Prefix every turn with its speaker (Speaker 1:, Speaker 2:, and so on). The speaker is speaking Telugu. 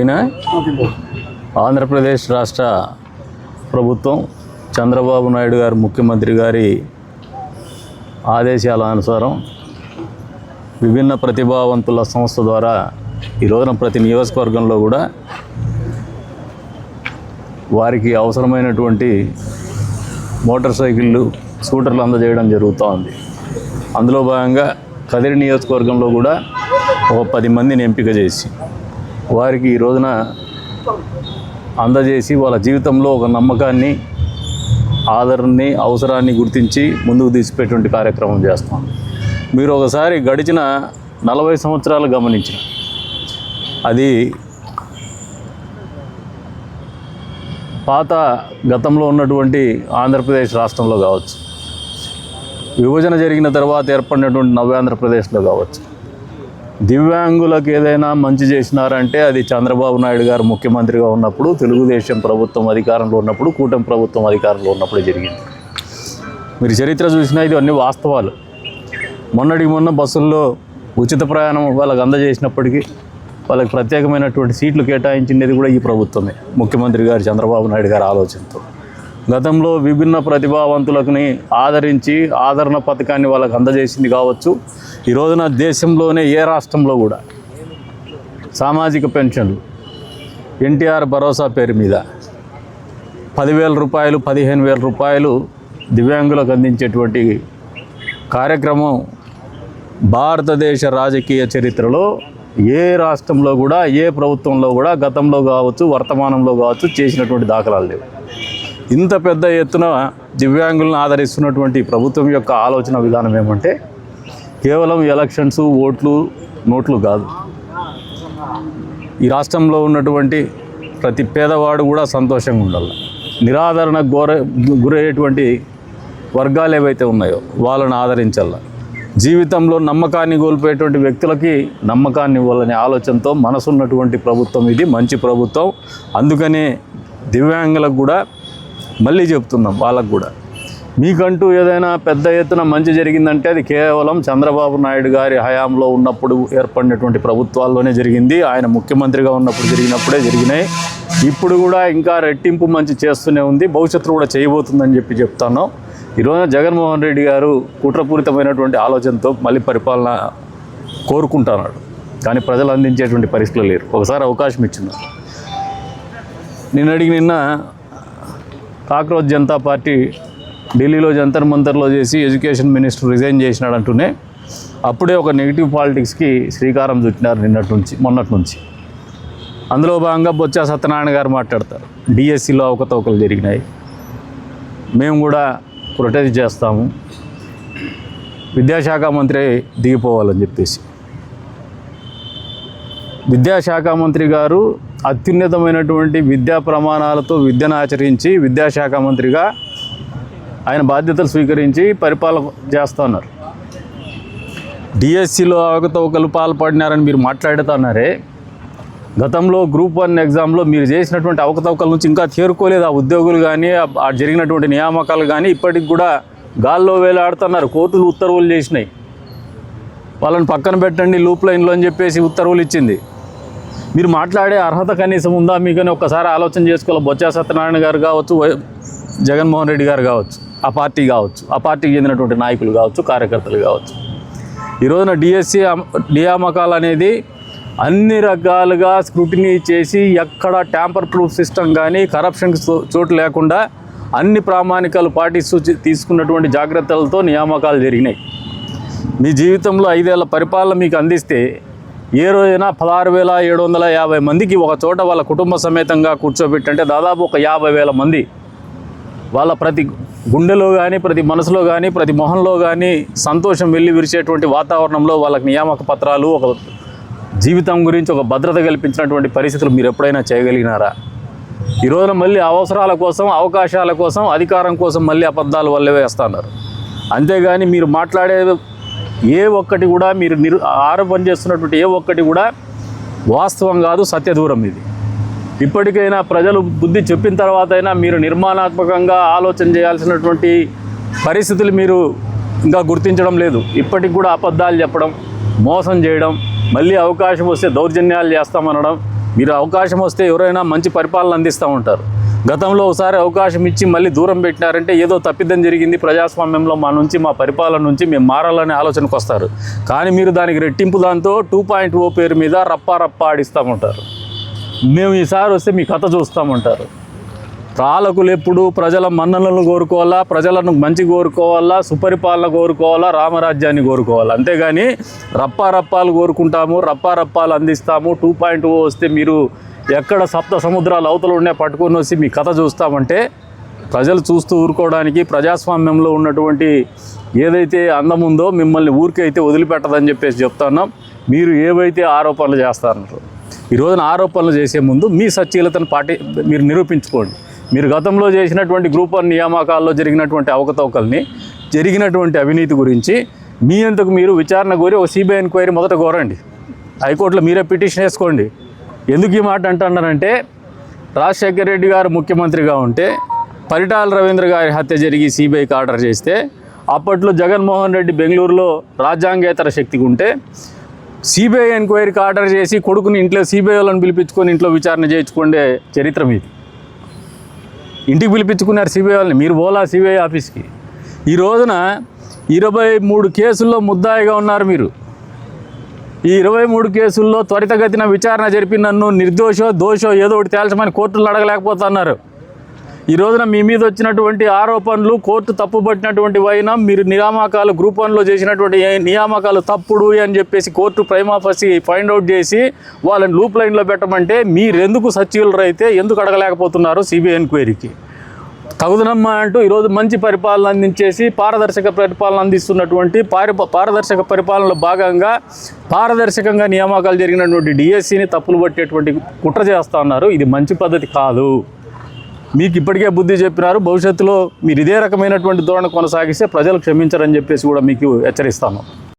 Speaker 1: రెడీనా? ఆంధ్రప్రదేశ్ రాష్ట్ర ప్రభుత్వం చంద్రబాబు నాయుడు గారు ముఖ్యమంత్రి గారి ఆదేశాల అనుసారం విభిన్న ప్రతిభావంతుల సంస్థ ద్వారా ఈ రోజున ప్రతి నియోజకవర్గంలో కూడా వారికి అవసరమైనటువంటి మోటార్ సైకిళ్ళు, స్కూటర్లు అందజేయడం జరుగుతూ ఉంది. అందులో భాగంగా కదిరి నియోజకవర్గంలో కూడా ఒక 10 మందిని ఎంపిక చేసి వారికి ఈ రోజున అందజేసి వాళ్ళ జీవితంలో ఒక నమ్మకాన్ని, ఆదరణని, అవసరాన్ని గుర్తించి ముందుకు తీసిపెట్టే కార్యక్రమం చేస్తాం. మీరు ఒకసారి గడిచిన 40 సంవత్సరాలు గమనించిన అది పాత గతంలో ఉన్నటువంటి ఆంధ్రప్రదేశ్ రాష్ట్రంలో కావచ్చు, విభజన జరిగిన తర్వాత ఏర్పడినటువంటి నవ్యాంధ్రప్రదేశ్లో కావచ్చు, దివ్యాంగులకు ఏదైనా మంచి చేసినారంటే అది చంద్రబాబు నాయుడు గారు ముఖ్యమంత్రిగా ఉన్నప్పుడు, తెలుగుదేశం ప్రభుత్వం అధికారంలో ఉన్నప్పుడు, కూటమి ప్రభుత్వం అధికారంలో ఉన్నప్పుడే జరిగింది. మీరు చరిత్ర చూసినా ఇది అన్ని వాస్తవాలు. మొన్నటికి మొన్న బస్సుల్లో ఉచిత ప్రయాణం వాళ్ళకి అందజేసినప్పటికీ వాళ్ళకి ప్రత్యేకమైనటువంటి సీట్లు కేటాయించినది కూడా ఈ ప్రభుత్వమే, ముఖ్యమంత్రి గారు చంద్రబాబు నాయుడు గారి ఆలోచనతో. గతంలో విభిన్న ప్రతిభావంతులని ఆదరించి ఆదరణ పథకాన్ని వాళ్ళకి అందజేసింది కావచ్చు. ఈ రోజున దేశంలోనే ఏ రాష్ట్రంలో కూడా సామాజిక పెన్షన్లు, ఎన్టీఆర్ భరోసా పేరు మీద 10,000 రూపాయలు, 15,000 రూపాయలు దివ్యాంగులకు అందించేటువంటి కార్యక్రమం భారతదేశ రాజకీయ చరిత్రలో ఏ రాష్ట్రంలో కూడా, ఏ ప్రభుత్వంలో కూడా గతంలో కావచ్చు, వర్తమానంలో కావచ్చు చేసినటువంటి దాఖలాలు లేవు. ఇంత పెద్ద ఎత్తున దివ్యాంగులను ఆదరిస్తున్నటువంటి ప్రభుత్వం యొక్క ఆలోచన విధానం ఏమంటే కేవలం ఎలక్షన్స్, ఓట్లు, నోట్లు కాదు. ఈ రాష్ట్రంలో ఉన్నటువంటి ప్రతి పేదవాడు కూడా సంతోషంగా ఉండాలి. నిరాదరణకు గురయ్యేటువంటి వర్గాలు ఏవైతే ఉన్నాయో వాళ్ళని ఆదరించాల. జీవితంలో నమ్మకాన్ని కోల్పోయేటువంటి వ్యక్తులకి నమ్మకాన్ని ఇవ్వాలనే ఆలోచనతో మనసున్నటువంటి ప్రభుత్వం ఇది, మంచి ప్రభుత్వం. అందుకనే దివ్యాంగులకు కూడా మళ్ళీ చెప్తున్నాం, వాళ్ళకు కూడా మీకంటూ ఏదైనా పెద్ద ఎత్తున మంచి జరిగిందంటే అది కేవలం చంద్రబాబు నాయుడు గారి హయాంలో ఉన్నప్పుడు ఏర్పడినటువంటి ప్రభుత్వాల్లోనే జరిగింది. ఆయన ముఖ్యమంత్రిగా ఉన్నప్పుడు జరిగినాయి. ఇప్పుడు కూడా ఇంకా రెట్టింపు మంచి చేస్తూనే ఉంది, భవిష్యత్తులో కూడా చేయబోతుందని చెప్తాను. ఈరోజు జగన్మోహన్ రెడ్డి గారు కుట్రపూరితమైనటువంటి ఆలోచనతో మళ్ళీ పరిపాలన కోరుకుంటున్నాడు, కానీ ప్రజలు అందించేటువంటి పరిస్థితులు లేరు. ఒకసారి అవకాశం ఇచ్చినారు. నిన్న కాక్రోచ్ జనతా పార్టీ ఢిల్లీలో జంతర్ మంతర్లో చేసి ఎడ్యుకేషన్ మినిస్టర్ రిజైన్ చేసినాడంటూనే అప్పుడే ఒక నెగిటివ్ పాలిటిక్స్కి శ్రీకారం చుట్టినారు మొన్నటి నుంచి. అందులో భాగంగా బొత్స సత్యనారాయణ గారు మాట్లాడతారు, డిఎస్సిలో అవకతవకలు జరిగినాయి, మేము కూడా ప్రొటెస్ట్ చేస్తాము, విద్యాశాఖ మంత్రి దిగిపోవాలని చెప్పేసి. విద్యాశాఖ మంత్రి గారు అత్యున్నతమైనటువంటి విద్యా ప్రమాణాలతో విద్యను ఆచరించి విద్యాశాఖ మంత్రిగా ఆయన బాధ్యతలు స్వీకరించి పరిపాలన చేస్తున్నారు. డిఎస్సిలో అవకతవకలు పాల్పడినారని మీరు మాట్లాడుతున్నారే, గతంలో గ్రూప్ 1 ఎగ్జామ్లో మీరు చేసినటువంటి అవకతవకల నుంచి ఇంకా చేరుకోలేదు ఆ ఉద్యోగులు కానీ, ఆ జరిగినటువంటి నియామకాలు కానీ ఇప్పటికి కూడా గాల్లో వేలాడుతున్నారు. కోర్టులు ఉత్తర్వులు చేసినాయి, వాళ్ళని పక్కన పెట్టండి లూప్ లైన్లో అని చెప్పేసి ఉత్తర్వులు ఇచ్చింది. మీరు మాట్లాడే అర్హత కనీసం ఉందా మీకని ఒక్కసారి ఆలోచన చేసుకోవాలి. బొత్స సత్యనారాయణ గారు కావచ్చు, జగన్మోహన్ రెడ్డి గారు కావచ్చు, ఆ పార్టీ కావచ్చు, ఆ పార్టీకి చెందినటువంటి నాయకులు కావచ్చు, కార్యకర్తలు కావచ్చు. ఈ రోజున డిఎస్సి నియామకాలు అనేది అన్ని రకాలుగా స్క్రూటినీ చేసి ఎక్కడ ట్యాంపర్ ప్రూఫ్ సిస్టమ్ కానీ కరప్షన్కి చోటు లేకుండా అన్ని ప్రామాణికాలు పాటిస్తూ తీసుకున్నటువంటి జాగ్రత్తలతో నియామకాలు జరిగినాయి. మీ జీవితంలో 5 ఏళ్ల పరిపాలన మీకు అందిస్తే ఏ రోజైనా 16,750 మందికి ఒక చోట వాళ్ళ కుటుంబ సమేతంగా కూర్చోబెట్టంటే దాదాపు ఒక 50,000 మంది వాళ్ళ ప్రతి గుండెలో కానీ, ప్రతి మనసులో కానీ, ప్రతి మొహంలో కానీ సంతోషం వెళ్ళి విరిచేటువంటి వాతావరణంలో వాళ్ళకి నియామక పత్రాలు, ఒక జీవితం గురించి ఒక భద్రత కల్పించినటువంటి పరిస్థితులు మీరు ఎప్పుడైనా చేయగలిగినారా? ఈ రోజున మళ్ళీ అవసరాల కోసం, అవకాశాల కోసం, అధికారం కోసం మళ్ళీ అబద్ధాలు వల్లే వేస్తున్నారు. అంతేగాని మీరు మాట్లాడే ఏ ఒక్కటి కూడా, మీరు ఆరోపణ చేస్తున్నటువంటి ఏ ఒక్కటి కూడా వాస్తవం కాదు, సత్యదూరం ఇది. ఇప్పటికైనా ప్రజలు బుద్ధి చెప్పిన తర్వాత అయినా మీరు నిర్మాణాత్మకంగా ఆలోచన చేయాల్సినటువంటి పరిస్థితులు మీరు ఇంకా గుర్తించడం లేదు. ఇప్పటికి కూడా అబద్ధాలు చెప్పడం, మోసం చేయడం, మళ్ళీ అవకాశం వస్తే దౌర్జన్యాలు చేస్తామనడం, మీరు అవకాశం వస్తే ఎవరైనా మంచి పరిపాలన అందిస్తూ ఉంటారు. గతంలో ఒకసారి అవకాశం ఇచ్చి మళ్ళీ దూరం పెట్టినారంటే ఏదో తప్పిదం జరిగింది ప్రజాస్వామ్యంలో, మా పరిపాలన నుంచి మేము మారాలనే ఆలోచనకు వస్తారు. కానీ మీరు దానికి రెట్టింపు దాంతో 2.0 పేరు మీద రప్పా ఆడిస్తామంటారు. మేము ఈసారి వస్తే మీ కథ చూస్తామంటారు. పాలకులు ఎప్పుడు ప్రజల మన్ననలను కోరుకోవాలా, ప్రజలను మంచి కోరుకోవాలా, సుపరిపాలన కోరుకోవాలా, రామరాజ్యాన్ని కోరుకోవాలా. అంతేగాని రప్పాలు కోరుకుంటాము, రప్పాలు అందిస్తాము, 2.0 వస్తే మీరు ఎక్కడ సప్త సముద్రాలు అవతల ఉండే పట్టుకొని వచ్చి మీ కథ చూస్తామంటే ప్రజలు చూస్తూ ఊరుకోవడానికి ప్రజాస్వామ్యంలో ఉన్నటువంటి ఏదైతే అందం ఉందో మిమ్మల్ని ఊరికైతే వదిలిపెట్టదని చెప్పేసి చెప్తున్నాం. మీరు ఏవైతే ఆరోపణలు చేస్తారో ఈ రోజున ఆరోపణలు చేసే ముందు మీ సచ్చీలతను మీరు నిరూపించుకోండి. మీరు గతంలో చేసినటువంటి గ్రూప్ 1 నియామకాల్లో జరిగినటువంటి అవకతవకల్ని, జరిగినటువంటి అవినీతి గురించి మీ అంతకు మీరు విచారణ కోరి ఒక సిబిఐ ఎంక్వైరీ మొదట కోరండి. హైకోర్టులో మీరే పిటిషన్ వేసుకోండి. ఎందుకు ఈ మాట అంటున్నానంటే రాజశేఖర రెడ్డి గారు ముఖ్యమంత్రిగా ఉంటే పరిటాల రవీంద్ర గారి హత్య జరిగి సిబిఐకి ఆర్డర్ చేస్తే అప్పట్లో జగన్మోహన్ రెడ్డి బెంగళూరులో రాజ్యాంగేతర శక్తికి ఉంటే సిబిఐ ఎంక్వైరీకి ఆర్డర్ చేసి కొడుకుని ఇంట్లో సిబిఐ వాళ్ళని పిలిపించుకొని ఇంట్లో విచారణ చేయించుకునే చరిత్ర మీది. ఇంటికి పిలిపించుకున్నారు సిబిఐ వాళ్ళని, మీరు పోలా సిబిఐ ఆఫీస్కి. ఈ రోజున 23 కేసుల్లో ముద్దాయిగా ఉన్నారు మీరు. ఈ 23 కేసుల్లో త్వరితగతిన విచారణ జరిపి నన్ను నిర్దోషో దోషో ఏదో ఒకటి తేల్చమని కోర్టులు అడగలేకపోతున్నారు. ఈ రోజున మీ మీద వచ్చినటువంటి ఆరోపణలు కోర్టు తప్పుపట్టినటువంటి వైనా మీరు నియామకాలు గ్రూప్ 1లో చేసినటువంటి నియామకాలు తప్పుడు అని చెప్పేసి కోర్టు ప్రైమా ఫసి ఫైండ్ అవుట్ చేసి వాళ్ళని లూప్ లైన్లో పెట్టమంటే మీరెందుకు సచివులు అయితే ఎందుకు అడగలేకపోతున్నారు సిబిఐ ఎంక్వైరీకి? తగుదనమ్మా అంటూ ఈరోజు మంచి పరిపాలన అందించేసి పారదర్శక పరిపాలన అందిస్తున్నటువంటి పారదర్శక పరిపాలనలో భాగంగా పారదర్శకంగా నియామకాలు జరిగినటువంటి డిఎస్సిని తప్పులు పట్టేటువంటి కుట్ర చేస్తూ ఉన్నారు. ఇది మంచి పద్ధతి కాదు. మీకు ఇప్పటికే బుద్ధి చెప్పినారు. భవిష్యత్తులో మీరు ఇదే రకమైనటువంటి ధోరణి కొనసాగిస్తే ప్రజలు క్షమించరని చెప్పేసి కూడా మీకు హెచ్చరిస్తాను.